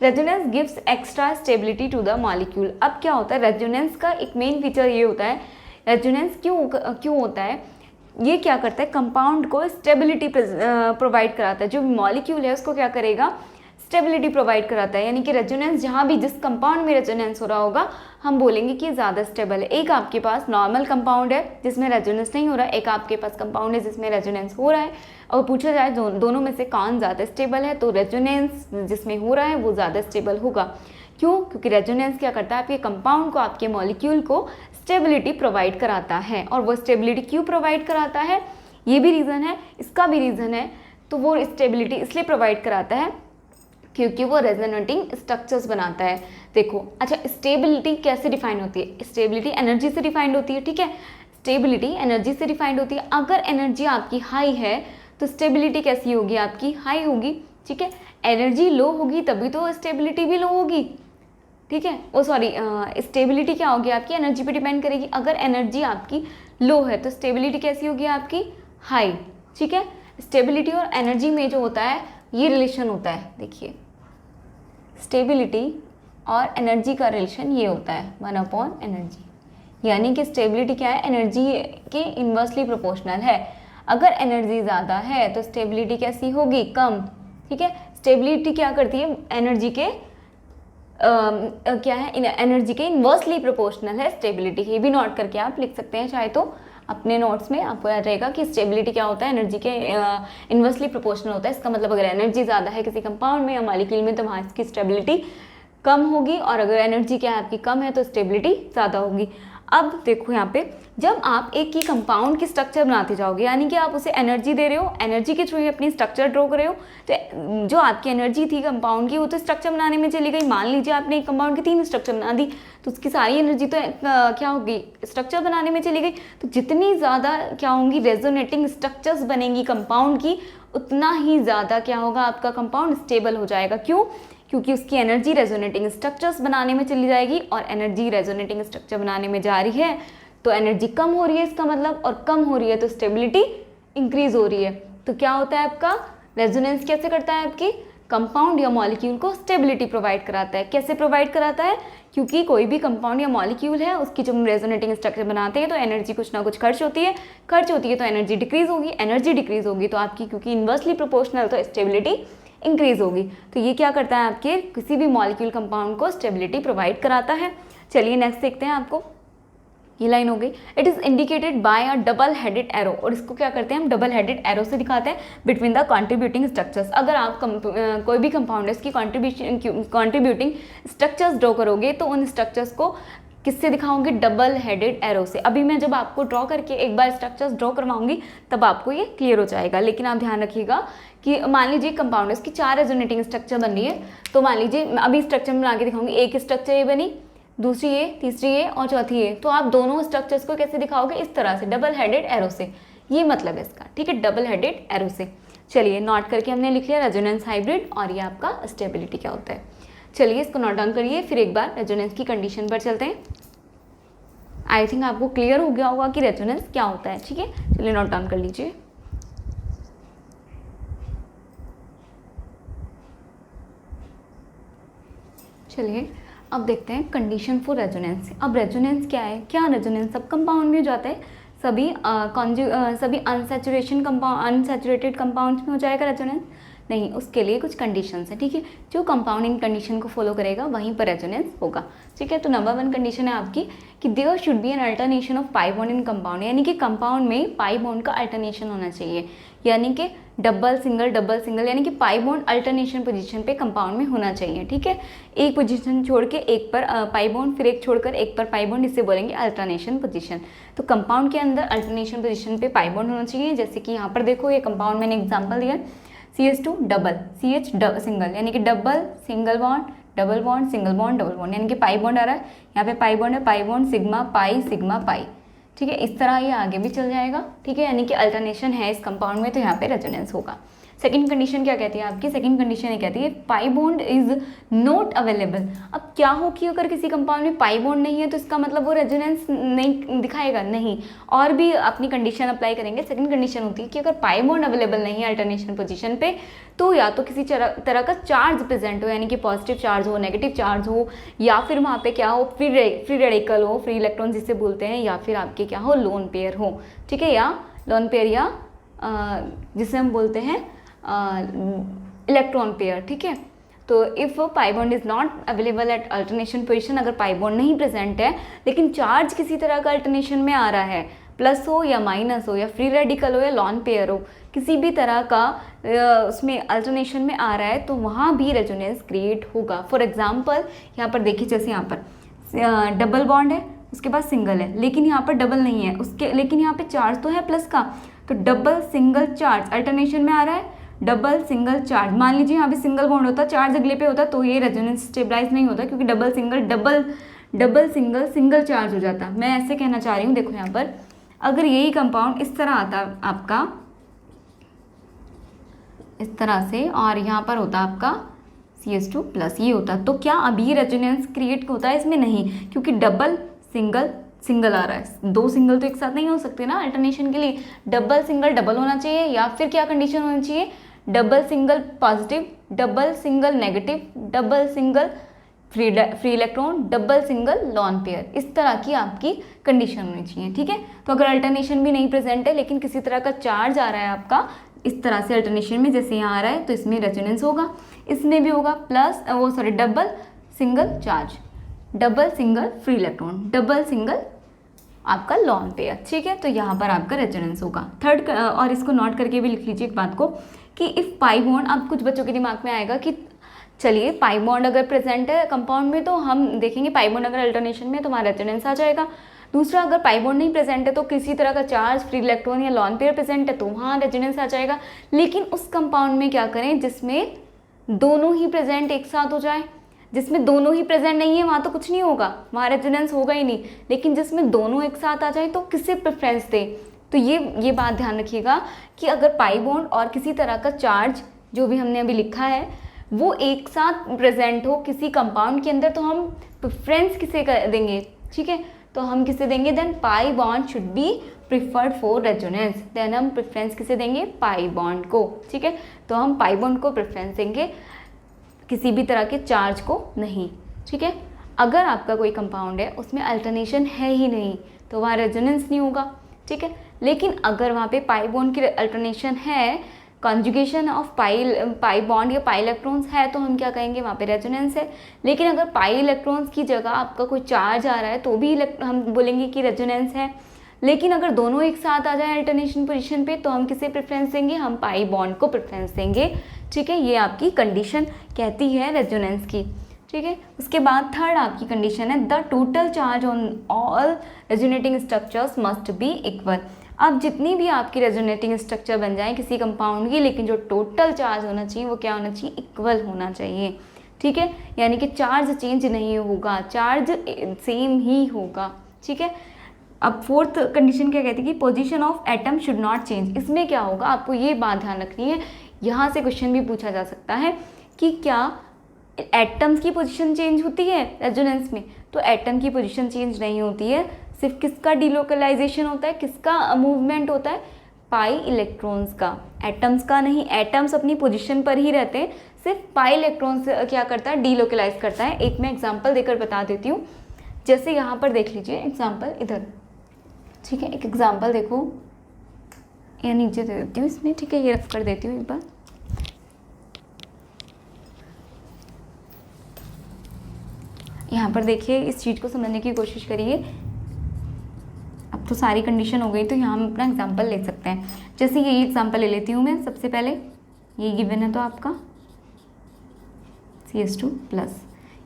resonance gives extra stability to the molecule. अब क्या होता है, रेजोनेंस का एक मेन फीचर ये होता है, रेजोनेंस क्यों होता है, ये क्या करता है, कंपाउंड को स्टेबिलिटी प्रोवाइड कराता है। जो मॉलिक्यूल है उसको क्या करेगा, स्टेबिलिटी प्रोवाइड कराता है, यानी कि रेजोनेंस जहाँ भी जिस कंपाउंड में रेजोनेंस हो रहा होगा हम बोलेंगे कि ज़्यादा स्टेबल है। एक आपके पास नॉर्मल कंपाउंड है जिसमें रेजोनेंस नहीं हो रहा है, एक आपके पास कंपाउंड है जिसमें रेजोनेंस हो रहा है, और पूछा जाए दोनों में से कौन ज़्यादा स्टेबल है, तो रेजोनेंस जिसमें हो रहा है वो ज़्यादा स्टेबल होगा। क्यों? क्योंकि रेजोनेंस क्या करता है, आपके कंपाउंड को, आपके मॉलिक्यूल को स्टेबिलिटी प्रोवाइड कराता है। और वो स्टेबिलिटी क्यों प्रोवाइड कराता है, ये भी रीज़न है, इसका भी रीज़न है। तो वो स्टेबिलिटी इसलिए प्रोवाइड कराता है क्योंकि वो रेजोनेटिंग स्ट्रक्चर्स बनाता है। देखो, अच्छा, स्टेबिलिटी कैसे डिफाइन होती है? स्टेबिलिटी एनर्जी से डिफाइंड होती है, ठीक है। स्टेबिलिटी एनर्जी से डिफाइंड होती है। अगर एनर्जी आपकी हाई है तो स्टेबिलिटी कैसी होगी? आपकी हाई होगी, ठीक है। एनर्जी लो होगी तभी तो स्टेबिलिटी भी लो होगी, ठीक है। ओ सॉरी, स्टेबिलिटी क्या होगी आपकी? एनर्जी पे डिपेंड करेगी। अगर एनर्जी आपकी लो है तो स्टेबिलिटी कैसी होगी आपकी? हाई, ठीक है। स्टेबिलिटी और एनर्जी में जो होता है ये रिलेशन होता है, देखिए, स्टेबिलिटी और एनर्जी का रिलेशन ये होता है 1/एनर्जी, यानी कि स्टेबिलिटी क्या है? एनर्जी के इन्वर्सली प्रोपोर्शनल है। अगर एनर्जी ज़्यादा है तो स्टेबिलिटी कैसी होगी? कम, ठीक है। स्टेबिलिटी क्या करती है? एनर्जी के क्या है? एनर्जी के इन्वर्सली प्रोपोर्शनल है स्टेबिलिटी। ये भी नोट करके आप लिख सकते हैं चाहे तो अपने नोट्स में, आपको याद रहेगा कि स्टेबिलिटी क्या होता है? एनर्जी के इन्वर्सली प्रोपोर्शनल होता है। इसका मतलब अगर एनर्जी ज़्यादा है किसी कंपाउंड में या मॉलिक्यूल में तो वहाँ इसकी स्टेबिलिटी कम होगी, और अगर एनर्जी क्या है आपकी कम है तो स्टेबिलिटी ज़्यादा होगी। अब देखो यहाँ पे, जब आप एक ही कंपाउंड की स्ट्रक्चर बनाते जाओगे, यानी कि आप उसे एनर्जी दे रहे हो, एनर्जी के थ्रू ही अपनी स्ट्रक्चर ड्रॉ कर रहे हो, तो जो आपकी एनर्जी थी कंपाउंड की वो तो स्ट्रक्चर बनाने में चली गई। मान लीजिए आपने एक कंपाउंड की 3 स्ट्रक्चर बना दी तो उसकी सारी एनर्जी तो क्या होगी? स्ट्रक्चर बनाने में चली गई। तो जितनी ज़्यादा क्या होंगी? रेजोनेटिंग स्ट्रक्चर्स बनेंगी कंपाउंड की, उतना ही ज़्यादा क्या होगा? आपका कंपाउंड स्टेबल हो जाएगा। क्यों? क्योंकि उसकी एनर्जी रेजोनेटिंग स्ट्रक्चर्स बनाने में चली जाएगी, और एनर्जी रेजोनेटिंग स्ट्रक्चर बनाने में जा रही है तो एनर्जी कम हो रही है इसका मतलब, और कम हो रही है तो स्टेबिलिटी इंक्रीज हो रही है। तो क्या होता है आपका? रेजोनेंस कैसे करता है? आपकी कंपाउंड या मॉलिक्यूल को स्टेबिलिटी प्रोवाइड कराता है। कैसे प्रोवाइड कराता है? क्योंकि कोई भी कंपाउंड या मॉलिक्यूल है उसकी जब हम रेजोनेटिंग स्ट्रक्चर बनाते हैं तो एनर्जी कुछ ना कुछ खर्च होती है तो एनर्जी डिक्रीज होगी, एनर्जी डिक्रीज होगी तो आपकी, क्योंकि इन्वर्सली प्रोपोर्शनल, तो स्टेबिलिटी इंक्रीज होगी। तो ये क्या करता है? आपके किसी भी मॉलिक्यूल कंपाउंड को स्टेबिलिटी प्रोवाइड कराता है। चलिए नेक्स्ट देखते हैं। आपको ये लाइन हो गई, it is indicated by a double headed arrow, और इसको क्या करते हैं हम? डबल हेडेड एरो से दिखाते हैं बिटवीन द कंट्रीब्यूटिंग स्ट्रक्चर्स। अगर आप कोई भी कंपाउंड है इसकी कंट्रीब्यूटिंग स्ट्रक्चर्स ड्रॉ करोगे तो उन स्ट्रक्चर्स को किससे दिखाऊंगी? डबल हेडेड एरो से। अभी मैं जब आपको ड्रॉ करके एक बार स्ट्रक्चर्स ड्रॉ करवाऊंगी तब आपको ये क्लियर हो जाएगा। लेकिन आप ध्यान रखिएगा कि मान लीजिए कंपाउंड है, इसकी 4 रेजोनेटिंग स्ट्रक्चर बन रही है, तो मान लीजिए अभी स्ट्रक्चर में बना के दिखाऊंगी, एक स्ट्रक्चर ये बनी, दूसरी ये, तीसरी ये और चौथी ये, तो आप दोनों स्ट्रक्चर्स को कैसे दिखाओगे? इस तरह से, डबल हेडेड एरो से। ये मतलब है इसका, ठीक है, डबल हेडेड एरो से। चलिए नोट करके हमने लिख लिया रेजोनेंस हाइब्रिड, और ये आपका स्टेबिलिटी क्या होता है। चलिए इसको नोट डाउन करिए, फिर एक बार रेजोनेंस की कंडीशन पर चलते हैं। आई थिंक आपको क्लियर हो गया होगा कि रेजोनेंस क्या होता है, ठीक है। चलिए नोट डाउन कर लीजिए। चलिए अब देखते हैं कंडीशन फॉर रेजोनेंस। अब रेजोनेंस क्या है? क्या रेजोनेंस सब कंपाउंड में हो जाता है? सभी अनसैचुरेटेड कंपाउंड्स में हो जाएगा रेजोनेंस? नहीं, उसके लिए कुछ कंडीशंस है, ठीक है। जो कंपाउंडिंग कंडीशन को फॉलो करेगा वहीं पर रेजोनेंस होगा, ठीक है। तो नंबर 1 कंडीशन है आपकी कि there should be an alternation of pi bond in compound, यानी कि कंपाउंड में पाई बॉन्ड का अल्टरनेशन होना चाहिए, यानी कि डबल सिंगल, यानी कि पाई बॉन्ड अल्टरनेशन पोजीशन पे कंपाउंड में होना चाहिए, ठीक है। एक पोजीशन छोड़ के एक पर पाई बॉन्ड, फिर एक छोड़कर एक पर पाई बॉन्ड, इसे बोलेंगे अल्टरनेशन पोजीशन। तो कंपाउंड के अंदर अल्टरनेशन पोजीशन पे पाई बॉन्ड होना चाहिए। जैसे कि यहाँ पर देखो, ये कंपाउंड मैंने एग्जाम्पल दिया, CH2 डबल, CH सिंगल, यानी कि double single bond, double bond, single bond, double bond, यानी कि पाई बॉन्ड आ रहा है, यहाँ पे पाई बॉन्ड है, पाई बॉन्ड सिग्मा पाई, ठीक है। इस तरह ये आगे भी चल जाएगा, ठीक है, यानी कि अल्टरनेशन है इस कंपाउंड में, तो यहाँ पे रेजोनेंस होगा। सेकंड कंडीशन क्या कहती है आपकी? सेकंड कंडीशन ये कहती है pi bond is not available. अब क्या हो कि अगर किसी कंपाउंड में पाई बॉन्ड नहीं है तो इसका मतलब वो रेजोनेंस नहीं दिखाएगा? नहीं, और भी अपनी कंडीशन अप्लाई करेंगे। सेकंड कंडीशन होती है कि अगर पाई बॉन्ड अवेलेबल नहीं है अल्टरनेशन पोजीशन पे, तो या तो किसी तरह का चार्ज प्रेजेंट हो, यानी कि पॉजिटिव चार्ज हो, नेगेटिव चार्ज हो, या फिर वहाँ पे क्या हो, फ्री रेडिकल हो, फ्री इलेक्ट्रॉन जिसे बोलते हैं, या फिर आपके क्या हो, लोन पेयर हो, ठीक है, या लोन पेयर, या जिसे हम बोलते हैं इलेक्ट्रॉन पेयर, ठीक है। तो if pi bond is not available at alternation position, अगर पाई बॉन्ड नहीं प्रेजेंट है लेकिन चार्ज किसी तरह का अल्टरनेशन में आ रहा है, प्लस हो या माइनस हो या फ्री रेडिकल हो या लॉन पेयर हो, किसी भी तरह का उसमें अल्टरनेशन में आ रहा है, तो वहाँ भी रेजोनेंस क्रिएट होगा। फॉर एग्जांपल यहाँ पर देखिए, जैसे यहाँ पर डबल बॉन्ड है, उसके बाद सिंगल है, लेकिन यहाँ पर डबल नहीं है उसके, लेकिन यहाँ पे चार्ज तो है प्लस का, तो डबल सिंगल चार्ज अल्टरनेशन में आ रहा है, डबल सिंगल चार्ज। मान लीजिए यहाँ पे सिंगल बॉन्ड होता, चार्ज अगले पे होता, तो ये रेजोनेंस स्टेबलाइज नहीं होता, क्योंकि डबल सिंगल सिंगल चार्ज हो जाता। मैं ऐसे कहना चाह रही हूँ, देखो यहाँ पर अगर यही कंपाउंड इस तरह आता आपका, इस तरह से, और यहाँ पर होता आपका CH2 प्लस, ये होता, तो क्या अभी रेजोनेंस क्रिएट होता है? इसमें नहीं, क्योंकि डबल सिंगल सिंगल आ रहा है। दो सिंगल तो एक साथ नहीं हो सकते ना अल्टरनेशन के लिए, डबल सिंगल डबल होना चाहिए, या फिर क्या कंडीशन होनी चाहिए, double single positive, double single negative, double single free electron, double single lone pair, इस तरह की आपकी कंडीशन होनी चाहिए। ठीक है, तो अगर अल्टरनेशन भी नहीं प्रेजेंट है लेकिन किसी तरह का चार्ज आ रहा है आपका इस तरह से अल्टरनेशन में, जैसे यहाँ आ रहा है, तो इसमें रेजोनेंस होगा, इसमें भी होगा, plus double single charge, double single free electron, double single आपका लॉन पेयर। ठीक है, तो यहाँ पर आपका रेजोनेंस होगा। थर्ड, और इसको नोट करके भी लिख लीजिए एक बात को, कि इफ़ पाई बॉन्ड, अब कुछ बच्चों के दिमाग में आएगा कि चलिए पाई बॉन्ड अगर प्रेजेंट है कंपाउंड में तो हम देखेंगे पाई बॉन्ड अगर अल्टरनेशन में तो हमारा रेजोनेंस आ जाएगा। दूसरा, अगर पाई बॉन्ड नहीं प्रेजेंट है तो किसी तरह का चार्ज, फ्री इलेक्ट्रॉन या लॉन पेयर प्रेजेंट है तो वहाँ रेजोनेंस आ जाएगा। लेकिन उस कंपाउंड में क्या करें जिसमें दोनों ही प्रेजेंट एक साथ हो जाए। जिसमें दोनों ही प्रेजेंट नहीं है वहाँ तो कुछ नहीं होगा, वहाँ रेजोनेंस होगा ही नहीं। लेकिन जिसमें दोनों एक साथ आ जाए तो किसे प्रेफरेंस दे, तो ये बात ध्यान रखिएगा कि अगर पाई बॉन्ड और किसी तरह का चार्ज जो भी हमने अभी लिखा है वो एक साथ प्रेजेंट हो किसी कंपाउंड के अंदर, तो हम प्रेफरेंस किसे देंगे? ठीक है, तो हम किसे देंगे? Then pi bond should be preferred for resonance. Then हम प्रेफरेंस किसे देंगे? पाई बॉन्ड को। ठीक है, तो हम पाई बॉन्ड को प्रेफरेंस देंगे, किसी भी तरह के चार्ज को नहीं। ठीक है, अगर आपका कोई कंपाउंड है उसमें अल्टरनेशन है ही नहीं तो वहाँ रेजोनेंस नहीं होगा। ठीक है, लेकिन अगर वहाँ पे पाई बॉन्ड की अल्टरनेशन है, कॉन्जुगेशन ऑफ पाई बॉन्ड या पाई इलेक्ट्रॉन्स है, तो हम क्या कहेंगे? वहाँ पे रेजोनेंस है। लेकिन अगर पाई इलेक्ट्रॉन्स की जगह आपका कोई चार्ज आ रहा है तो भी हम बोलेंगे कि रेजोनेंस है। लेकिन अगर दोनों एक साथ आ जाए अल्टरनेशन पोजीशन पे तो हम किसे प्रेफरेंस देंगे? हम पाई बॉन्ड को प्रेफरेंस देंगे। ठीक है, ये आपकी कंडीशन कहती है रेजोनेंस की। ठीक है, उसके बाद थर्ड आपकी कंडीशन है the total charge on all resonating structures must be equal. अब जितनी भी आपकी रेजोनेटिंग स्ट्रक्चर बन जाए किसी कंपाउंड की, लेकिन जो टोटल चार्ज होना चाहिए वो क्या होना चाहिए? इक्वल होना चाहिए। ठीक है, यानी कि चार्ज चेंज नहीं होगा, चार्ज सेम ही होगा। ठीक है, अब फोर्थ कंडीशन क्या कहती है कि position of atom should not change. इसमें क्या होगा आपको ये बात ध्यान रखनी है, यहाँ से क्वेश्चन भी पूछा जा सकता है कि क्या एटम्स की पोजीशन चेंज होती है रेजोनेंस में? तो एटम की पोजीशन चेंज नहीं होती है, सिर्फ किसका डिलोकलाइजेशन होता है, किसका मूवमेंट होता है? पाई इलेक्ट्रॉन्स का, एटम्स का नहीं। एटम्स अपनी पोजीशन पर ही रहते हैं, सिर्फ पाई इलेक्ट्रॉन्स क्या करता है? डिलोकलाइज करता है। एक मैं एग्जांपल देकर बता देती हूँ, जैसे यहाँ पर देख लीजिए एग्जांपल इधर। ठीक है, एक एग्जांपल देखो, या नीचे दे देती हूँ इसमें। ठीक है, ये रख कर देती हूँ एक बार। यहाँ पर देखिए, इस चीज़ को समझने की कोशिश करिए। अब तो सारी कंडीशन हो गई, तो यहाँ हम अपना एग्जांपल ले सकते हैं। जैसे ये एग्जांपल ले लेती हूँ मैं। सबसे पहले ये गिवन है तो आपका CH2 प्लस,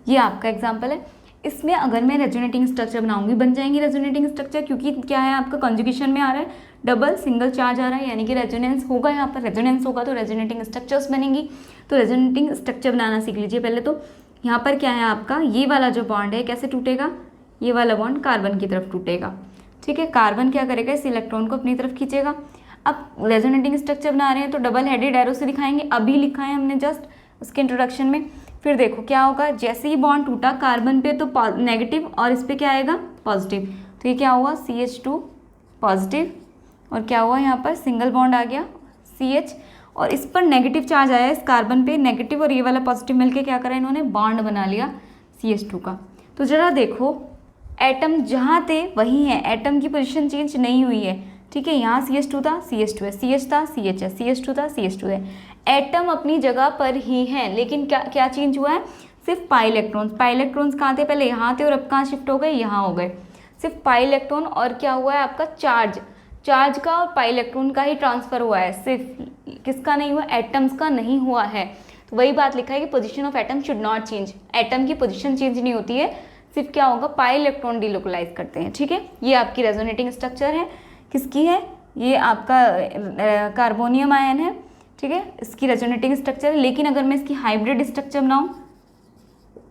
ये आपका एग्जांपल है। इसमें अगर मैं रेजोनेटिंग स्ट्रक्चर बनाऊंगी, बन जाएंगी रेजोनेटिंग स्ट्रक्चर, क्योंकि क्या है आपका कॉन्जुगेशन में आ रहा है, डबल सिंगल चार्ज आ रहा है, यानी कि रेजोनेंस होगा। यहाँ पर रेजोनेंस होगा तो रेजोनेटिंग स्ट्रक्चर्स बनेंगी। तो रेजोनेटिंग स्ट्रक्चर बनाना सीख लीजिए पहले। तो यहाँ पर क्या है आपका, ये वाला जो बॉन्ड है कैसे टूटेगा? ये वाला बॉन्ड कार्बन की तरफ टूटेगा। ठीक है, कार्बन क्या करेगा? इस इलेक्ट्रॉन को अपनी तरफ खींचेगा। अब रेजोनेटिंग स्ट्रक्चर बना रहे हैं तो डबल हेडेड एरो से दिखाएंगे, अभी लिखा है हमने जस्ट उसके इंट्रोडक्शन में। फिर देखो क्या होगा, जैसे ही बॉन्ड टूटा कार्बन पे तो नेगेटिव और इस पे क्या आएगा? पॉजिटिव। तो ये क्या हुआ? CH2 पॉजिटिव, और क्या हुआ यहाँ पर? सिंगल बॉन्ड आ गया CH, और इस पर नेगेटिव चार्ज आया इस कार्बन पे नेगेटिव, और ये वाला पॉजिटिव मिलके क्या करा इन्होंने? बॉन्ड बना लिया CH2 का। तो जरा देखो, एटम जहाँ थे वही है, एटम की पोजीशन चेंज नहीं हुई है। ठीक है, यहाँ CH2 था, CH2 है, CH था, CH है, CH2 था, CH2 है। एटम अपनी जगह पर ही हैं, लेकिन क्या क्या चेंज हुआ है, सिर्फ पाई इलेक्ट्रॉन्स। पाई इलेक्ट्रॉन्स कहाँ थे, पहले यहाँ थे और अब कहाँ शिफ्ट हो गए, यहाँ हो गए। सिर्फ पाई इलेक्ट्रॉन और क्या हुआ है आपका चार्ज, चार्ज का और पाई इलेक्ट्रॉन का ही ट्रांसफर हुआ है, सिर्फ किसका नहीं हुआ, एटम्स का नहीं हुआ है। तो वही बात लिखा है कि position of atom should not change, atom की पोजीशन चेंज नहीं होती है, सिर्फ क्या होगा, पाई इलेक्ट्रॉन डिलोकलाइज करते हैं। ठीक है, ये आपकी रेजोनेटिंग स्ट्रक्चर है, किसकी है, ये आपका कार्बोनियम आयन है। ठीक है, इसकी रेजोनेटिंग स्ट्रक्चर है। लेकिन अगर मैं इसकी हाइब्रिड स्ट्रक्चर बनाऊँ,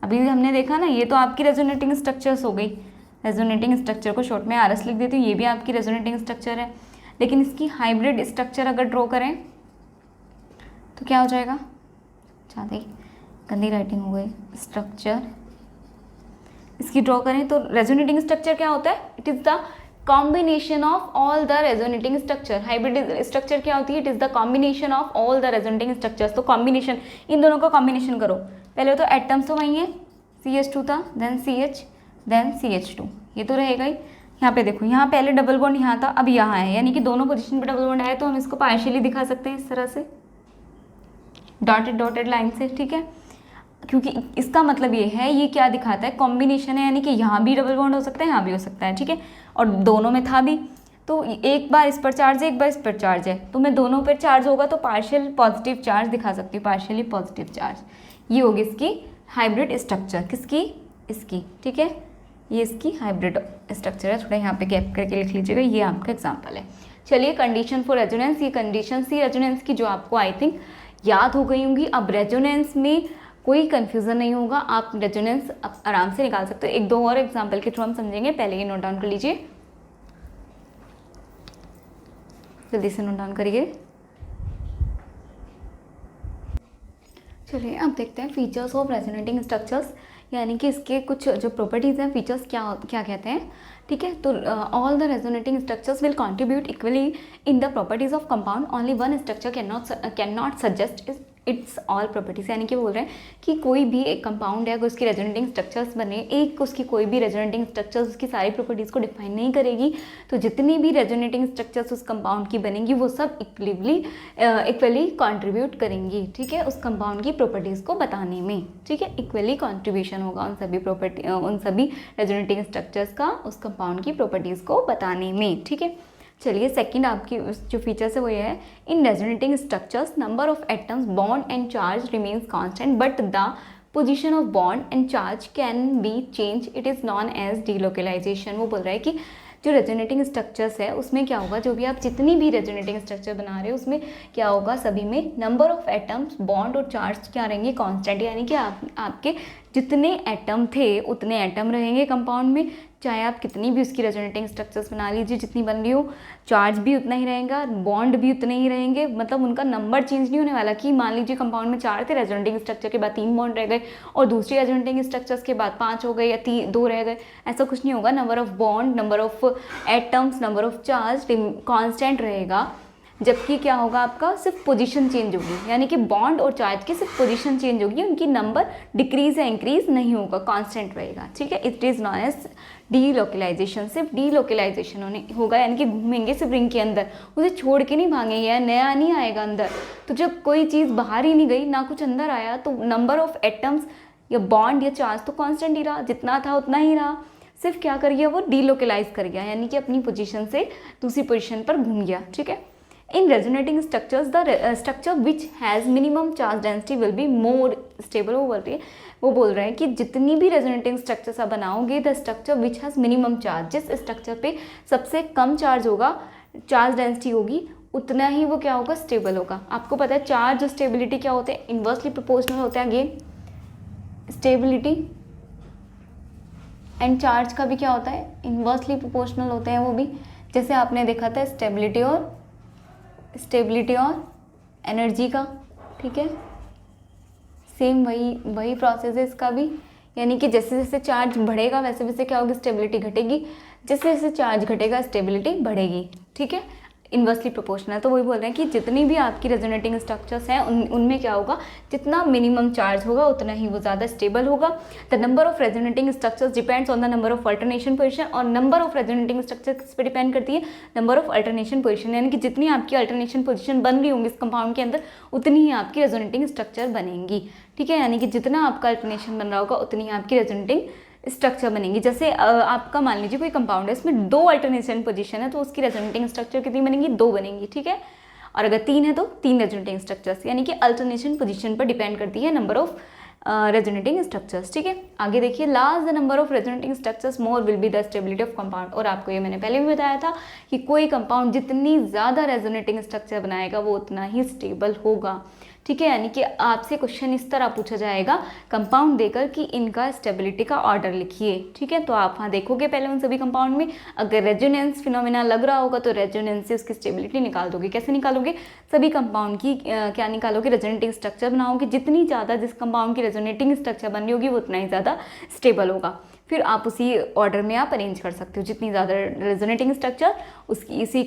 अभी हमने देखा ना, ये तो आपकी रेजोनेटिंग स्ट्रक्चर्स हो गई। रेजोनेटिंग स्ट्रक्चर को शॉर्ट में RS लिख देती हूँ, ये भी आपकी रेजोनेटिंग स्ट्रक्चर है। लेकिन इसकी हाइब्रिड स्ट्रक्चर अगर ड्रॉ करें तो क्या हो जाएगा, ज़्यादा ही गंदी राइटिंग हो गई, स्ट्रक्चर इसकी ड्रॉ करें तो रेजोनेटिंग स्ट्रक्चर क्या होता है, it is the combination of all the resonating structure. Hybrid structure क्या होती है, it is the combination of all the resonating structures. तो कॉम्बिनेशन, इन दोनों का कॉम्बिनेशन करो। पहले तो एटम्स तो वही है, CH2 था, देन CH, देन CH2, ये तो रहेगा ही। यहाँ पे देखो, यहाँ पहले डबल बॉन्ड यहाँ था, अब यहाँ है, यानी कि दोनों पोजीशन पे डबल बॉन्ड आया, तो हम इसको पार्शियली दिखा सकते हैं इस तरह से, डॉटेड डॉटेड लाइन से। ठीक है, क्योंकि इसका मतलब ये है, ये क्या दिखाता है, कॉम्बिनेशन है, यानी कि यहाँ भी डबल बॉन्ड हो सकता है, यहाँ भी हो सकता है। ठीक है, और दोनों में था भी, तो एक बार इस पर चार्ज है, एक बार इस पर चार्ज है, तो मैं दोनों पर चार्ज होगा तो पार्शियल पॉजिटिव चार्ज दिखा सकती हूँ, पार्शियली पॉजिटिव चार्ज। ये होगी इसकी हाइब्रिड स्ट्रक्चर, किसकी, इसकी। ठीक है, ये इसकी हाइब्रिड स्ट्रक्चर है, थोड़ा यहाँ पे गैप करके लिख लीजिएगा, ये आपका एग्जाम्पल है। चलिए, कंडीशन फॉर रेजोनेंस, ये कंडीशन थी रेजोनेंस की, जो आपको आई थिंक याद हो गई होंगी। अब रेजोनेंस में कोई कन्फ्यूज़न नहीं होगा, आप रेजोनेंस आराम से निकाल सकते हो। एक दो और एग्जाम्पल के थ्रू हम समझेंगे, पहले ये नोट डाउन कर लीजिए, जल्दी से नोट डाउन करिए। चलिए, अब देखते हैं फीचर्स ऑफ रेजोनेटिंग स्ट्रक्चर्स, यानी कि इसके कुछ जो प्रॉपर्टीज़ हैं, फीचर्स क्या क्या कहते हैं। ठीक है, तो all the resonating structures will contribute equally in the properties of compound, only one structure can not suggest it's all properties. यानी कि बोल रहे हैं कि कोई भी एक कंपाउंड है, अगर उसकी रेजोनेटिंग स्ट्रक्चर्स बने, एक उसकी कोई भी रेजोनेटिंग स्ट्रक्चर्स उसकी सारी प्रॉपर्टीज़ को डिफाइन नहीं करेगी, तो जितनी भी रेजोनेटिंग स्ट्रक्चर्स उस कंपाउंड की बनेंगी वो सब इक्वली कंट्रीब्यूट करेंगी। ठीक है, उस कंपाउंड की प्रॉपर्टीज़ को बताने में। ठीक है, इक्वली कंट्रीब्यूशन होगा उन सभी रेजोनेटिंग स्ट्रक्चर्स का उस कंपाउंड की प्रॉपर्टीज़ को बताने में। ठीक है, चलिए, सेकंड आपकी जो फीचर्स है वो ये है, in resonating structures number of atoms bond and charge remains constant but the position of bond and charge can be change, it is known as delocalization. वो बोल रहा है कि जो रेजोनेटिंग स्ट्रक्चर्स है उसमें क्या होगा, जो भी आप जितनी भी रेजोनेटिंग स्ट्रक्चर बना रहे हो उसमें क्या होगा, सभी में नंबर ऑफ एटम्स बॉन्ड और चार्ज क्या रहेंगे, कांस्टेंट। यानी कि आपके जितने एटम थे उतने एटम रहेंगे कंपाउंड में, चाहे आप कितनी भी उसकी रेजोनेटिंग स्ट्रक्चर्स बना लीजिए, जितनी बन रही हो, चार्ज भी उतना ही रहेगा, बॉन्ड भी उतने ही रहेंगे, मतलब उनका नंबर चेंज नहीं होने वाला। कि मान लीजिए कंपाउंड में 4 थे, रेजोनेटिंग स्ट्रक्चर के बाद 3 बॉन्ड रह गए और दूसरी रेजोनेटिंग स्ट्रक्चर्स के बाद 5 हो गए या 2 रह गए, ऐसा कुछ नहीं होगा। Number of bond, number of atoms, number of charge constant रहेगा, जबकि क्या होगा आपका, सिर्फ पोजीशन चेंज होगी। यानी कि बॉन्ड और चार्ज की सिर्फ पोजीशन चेंज होगी, उनकी नंबर डिक्रीज या इंक्रीज नहीं होगा, कांस्टेंट रहेगा। ठीक है, it is known as delocalisation. सिर्फ डीलोकलाइजेशन होगा, यानी कि घूमेंगे सिर्फ रिंग के अंदर, उसे छोड़ के नहीं भागेंगे, या नया नहीं आएगा अंदर। तो जब कोई चीज़ बाहर ही नहीं गई, ना कुछ अंदर आया, तो नंबर ऑफ एटम्स या बॉन्ड या चार्ज तो कांस्टेंट ही रहा, जितना था उतना ही रहा, सिर्फ क्या कर गया, वो डीलोकलाइज कर गया, यानी कि अपनी पोजीशन से दूसरी पोजीशन पर घूम गया। ठीक है, in resonating structures the structure which has minimum charge density will be more stable। वो बोल रही है, वो बोल रहे हैं कि जितनी भी रेजोनेटिंग स्ट्रक्चर्स आप बनाओगे, the structure which has minimum charge, जिस स्ट्रक्चर पे सबसे कम चार्ज होगा, चार्ज डेंसिटी होगी, उतना ही वो क्या होगा, स्टेबल होगा। आपको पता है चार्ज और स्टेबिलिटी क्या होते हैं, इन्वर्सली प्रोपोर्शनल होते हैं। अगेन स्टेबिलिटी एंड चार्ज का भी क्या होता है, इन्वर्सली प्रोपोर्शनल होते हैं वो भी। जैसे आपने देखा था स्टेबिलिटी और एनर्जी का। ठीक है, सेम वही प्रोसेस है इसका भी, यानी कि जैसे जैसे चार्ज बढ़ेगा वैसे वैसे क्या होगी, स्टेबिलिटी घटेगी, जैसे जैसे चार्ज घटेगा स्टेबिलिटी बढ़ेगी। ठीक है, इन्वर्सली प्रोपोर्शनल। तो वही बोल रहे हैं कि जितनी भी आपकी रेजोनेटिंग स्ट्रक्चर्स हैं उनमें क्या होगा, जितना मिनिमम चार्ज होगा उतना ही वो ज़्यादा स्टेबल होगा। The number of resonating structures depends on the number of alternation position, और नंबर ऑफ रेजोनेटिंग स्ट्रक्चर किस पे डिपेंड करती है, नंबर ऑफ अल्टरनेशन पोजीशन, यानी कि जितनी आपकी अल्टरनेशन पोजीशन बन रही होंगी इस कंपाउंड के अंदर उतनी ही आपकी रेजोनेटिंग स्ट्रक्चर बनेंगी। ठीक है, यानी कि जितना आपका अल्टरनेशन बन रहा होगा उतनी ही आपकी रेजोनेटिंग स्ट्रक्चर बनेंगी। जैसे आपका मान लीजिए कोई कंपाउंड है, इसमें 2 अल्टरनेशन पोजीशन है, तो उसकी रेजोनेटिंग स्ट्रक्चर कितनी बनेंगी, 2 बनेंगी। ठीक है, और अगर 3 है तो 3 रेजोनेटिंग स्ट्रक्चर्स, यानी कि अल्टरनेशन पोजीशन पर डिपेंड करती है नंबर ऑफ रेजोनेटिंग स्ट्रक्चर्स। ठीक है, आगे देखिए, large the number of resonating structures more will be the stability of compound. और आपको ये मैंने पहले भी बताया था कि कोई कंपाउंड जितनी ज़्यादा रेजोनेटिंग स्ट्रक्चर बनाएगा वो उतना ही स्टेबल होगा। ठीक है, यानी कि आपसे क्वेश्चन इस तरह पूछा जाएगा कंपाउंड देकर कि इनका स्टेबिलिटी का ऑर्डर लिखिए। ठीक है, तो आप वहाँ देखोगे पहले उन सभी कंपाउंड में, अगर रेजोनेंस फिनोमेना लग रहा होगा तो रेजोनेंस से उसकी स्टेबिलिटी निकाल दोगे। कैसे निकालोगे, सभी कंपाउंड की क्या निकालोगे, रेजोनेटिंग स्ट्रक्चर बनाओगे। जितनी ज़्यादा जिस कंपाउंड की रेजोनेटिंग स्ट्रक्चर बन रही होगी वो उतना ही ज़्यादा स्टेबल होगा। फिर आप उसी ऑर्डर में आप अरेंज कर सकते हो, जितनी ज़्यादा रेजोनेटिंग स्ट्रक्चर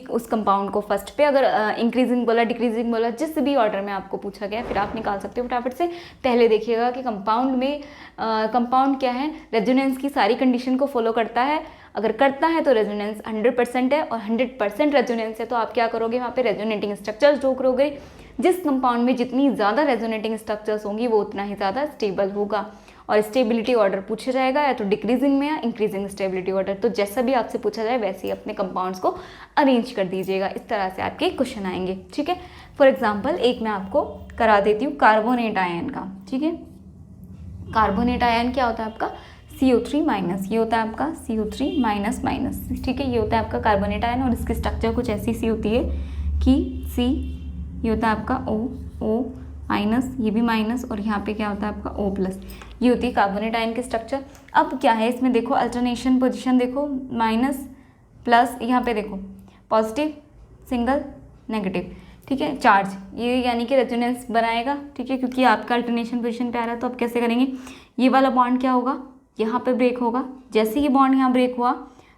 उस कंपाउंड को फर्स्ट पे, अगर इंक्रीजिंग बोला डिक्रीजिंग बोला, जिस भी ऑर्डर में आपको पूछा गया फिर आप निकाल सकते हो फटाफट से। पहले देखिएगा कि कंपाउंड क्या है, रेजोनेंस की सारी कंडीशन को फॉलो करता है। अगर करता है तो रेजोनेंस 100% है, और 100% रेजोनेंस है तो आप क्या करोगे, वहाँ पे रेजोनेटिंग स्ट्रक्चर्स ड्रॉ करोगे। जिस कंपाउंड में जितनी ज़्यादा रेजोनेटिंग स्ट्रक्चर्स होंगी वो उतना ही ज़्यादा स्टेबल होगा। और स्टेबिलिटी ऑर्डर पूछा जाएगा या तो डिक्रीजिंग में या इंक्रीजिंग स्टेबिलिटी ऑर्डर, तो जैसा भी आपसे पूछा जाए वैसे ही अपने कंपाउंड्स को अरेंज कर दीजिएगा। इस तरह से आपके क्वेश्चन आएंगे। ठीक है, फॉर एग्जांपल एक मैं आपको करा देती हूँ कार्बोनेट आयन का। ठीक है, कार्बोनेट आयन क्या होता है आपका, CO3 माइनस, ये होता है आपका CO3 माइनस माइनस। ठीक है, ये होता है आपका कार्बोनेट आयन, और इसकी स्ट्रक्चर कुछ ऐसी सी होती है कि C, ये होता है आपका O माइनस, ये भी माइनस, और यहाँ पे क्या होता है आपका O प्लस। ये होती है कार्बोनेट आयन की स्ट्रक्चर। अब क्या है इसमें देखो, अल्टरनेशन पोजीशन देखो, माइनस प्लस, यहाँ पे देखो पॉजिटिव सिंगल नेगेटिव। ठीक है, चार्ज, ये यानी कि रेजोनेंस बनाएगा। ठीक है, क्योंकि आपका अल्टरनेशन पोजीशन पे आ रहा है, तो आप कैसे करेंगे, ये वाला बॉन्ड क्या होगा, यहाँ पे ब्रेक होगा। जैसे ये बॉन्ड यहाँ ब्रेक हुआ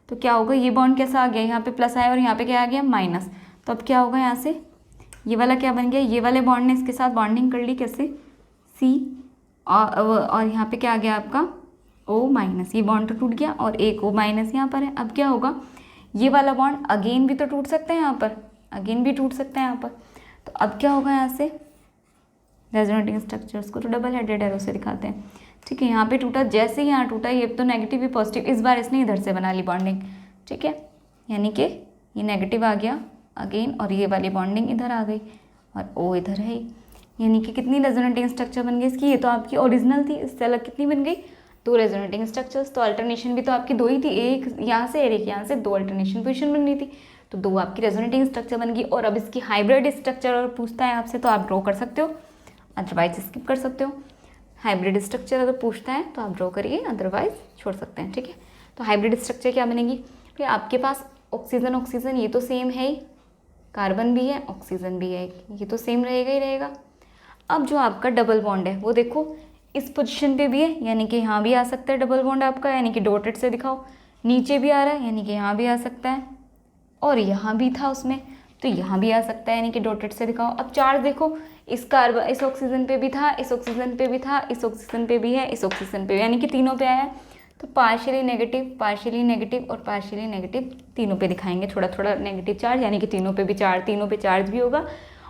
तो क्या होगा, ये बॉन्ड कैसा आ गया, यहाँ पे प्लस आया और यहाँ पे क्या आ गया, माइनस। तो अब क्या होगा, यहाँ से ये वाला क्या बन गया, ये वाले बॉन्ड ने इसके साथ बॉन्डिंग कर ली, कैसे, C, और यहाँ पे क्या आ गया आपका O माइनस, ये बॉन्ड तो टूट गया, और एक O माइनस यहाँ पर है। अब क्या होगा, ये वाला बॉन्ड अगेन भी तो टूट सकता है, यहाँ पर अगेन भी टूट सकता है यहाँ पर। तो अब क्या होगा, यहाँ से रेजोनेटिंग स्ट्रक्चर्स को तो डबल हेडेड एरो से दिखाते हैं। ठीक है, यहाँ पे टूटा, जैसे यहाँ टूटा, ये तो नेगेटिव भी पॉजिटिव, इस बार इसने इधर से बना ली बॉन्डिंग। ठीक है, यानी कि ये नेगेटिव आ गया अगेन, और ये वाली बॉन्डिंग इधर आ गई, और O इधर है, यानी कि कितनी रेजोनेटिंग स्ट्रक्चर बन गई इसकी, ये तो आपकी ओरिजिनल थी, इससे अलग कितनी बन गई, 2 रेजोनेटिंग स्ट्रक्चर्स। तो अल्टरनेशन भी तो आपकी 2 ही थी, एक यहाँ से और एक यहाँ से, 2 अल्टरनेशन पोजीशन बन रही थी, तो 2 आपकी रेजोनेटिंग स्ट्रक्चर बन गई। और अब इसकी हाइब्रिड स्ट्रक्चर अगर पूछता है आपसे तो आप ड्रॉ कर सकते हो, अदरवाइज स्किप कर सकते हो। हाइब्रिड स्ट्रक्चर अगर पूछता है तो आप ड्रॉ करिए, अदरवाइज छोड़ सकते हैं। ठीक है, तो हाइब्रिड स्ट्रक्चर क्या बनेगी, तो आपके पास ऑक्सीजन ऑक्सीजन ये तो सेम है ही, कार्बन भी है ऑक्सीजन भी है, ये तो सेम रहेगा ही रहेगा। अब जो आपका डबल बॉन्ड है वो देखो इस पोजीशन पे भी है, यानी कि यहाँ भी आ सकता है डबल बॉन्ड आपका, यानी कि डॉटेड से दिखाओ, नीचे भी आ रहा है यानी कि यहाँ भी आ सकता है, और यहाँ भी था उसमें तो यहाँ भी आ सकता है, यानी कि डॉटेड से दिखाओ। अब चार्ज देखो, इस ऑक्सीजन पे भी था, इस ऑक्सीजन पे भी था, इस ऑक्सीजन पे भी है, इस ऑक्सीजन पे भी, यानी कि तीनों पे आया है। तो पार्शियली नेगेटिव और पार्शियली नेगेटिव तीनों पे दिखाएंगे थोड़ा थोड़ा नेगेटिव चार्ज, यानी कि तीनों पे चार्ज भी होगा,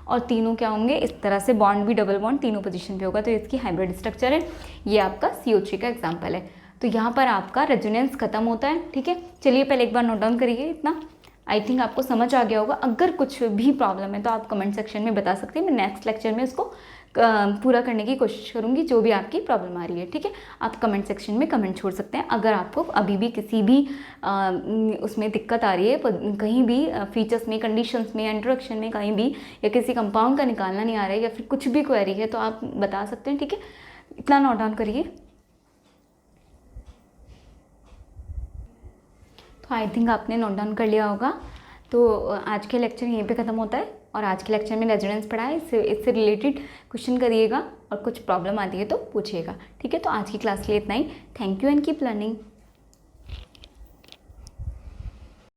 और तीनों क्या होंगे इस तरह से, बॉन्ड भी डबल बॉन्ड तीनों पोजीशन पे होगा। तो इसकी हाइब्रिड स्ट्रक्चर है, ये आपका CO3 का एग्जाम्पल है। तो यहाँ पर आपका रेजोनेंस खत्म होता है। ठीक है, चलिए पहले एक बार नोट डाउन करिए, इतना आई थिंक आपको समझ आ गया होगा। अगर कुछ भी प्रॉब्लम है तो आप कमेंट सेक्शन में बता सकते हैं, मैं नेक्स्ट लेक्चर में उसको पूरा करने की कोशिश करूँगी, जो भी आपकी प्रॉब्लम आ रही है। ठीक है, आप कमेंट सेक्शन में कमेंट छोड़ सकते हैं। अगर आपको अभी भी किसी भी उसमें दिक्कत आ रही है, कहीं भी फीचर्स में, कंडीशंस में, इंट्रोडक्शन में कहीं भी, या किसी कंपाउंड का निकालना नहीं आ रहा है, या फिर कुछ भी क्वेरी है तो आप बता सकते हैं। ठीक है, इतना नोट डाउन करिए। तो आई थिंक आपने नोट डाउन कर लिया होगा। तो आज के लेक्चर यहीं पे ख़त्म होता है, और आज के लेक्चर में रेजोनेंस पढ़ा है, इससे रिलेटेड क्वेश्चन करिएगा, और कुछ प्रॉब्लम आती है तो पूछिएगा। ठीक है, तो आज की क्लास के लिए इतना ही। Thank you and keep learning.